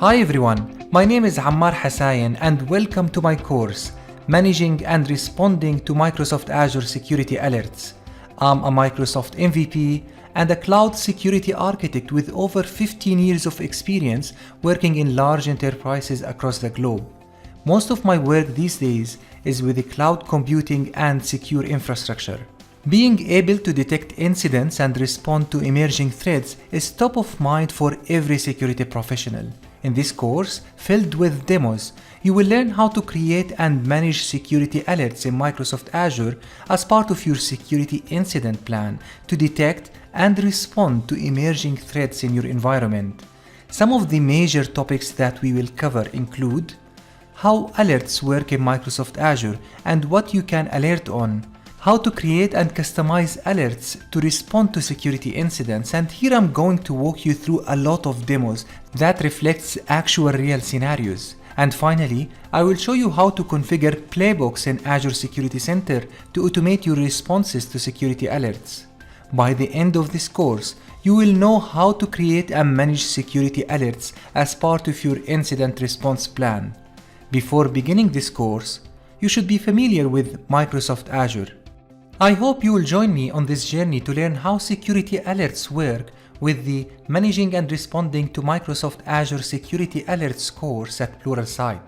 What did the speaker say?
Hi everyone, my name is Ammar Hasayen and welcome to my course, Managing and Responding to Microsoft Azure Security Alerts. I'm a Microsoft MVP and a cloud security architect with over 15 years of experience working in large enterprises across the globe. Most of my work these days is with the cloud computing and secure infrastructure. Being able to detect incidents and respond to emerging threats is top of mind for every security professional. In this course, filled with demos, you will learn how to create and manage security alerts in Microsoft Azure as part of your security incident plan to detect and respond to emerging threats in your environment. Some of the major topics that we will cover include how alerts work in Microsoft Azure and what you can alert on, how to create and customize alerts to respond to security incidents, and here I'm going to walk you through a lot of demos that reflects actual real scenarios. And finally, I will show you how to configure playbooks in Azure Security Center to automate your responses to security alerts. By the end of this course, you will know how to create and manage security alerts as part of your incident response plan. Before beginning this course, you should be familiar with Microsoft Azure. I hope you will join me on this journey to learn how security alerts work with the Managing and Responding to Microsoft Azure Security Alerts course at Pluralsight.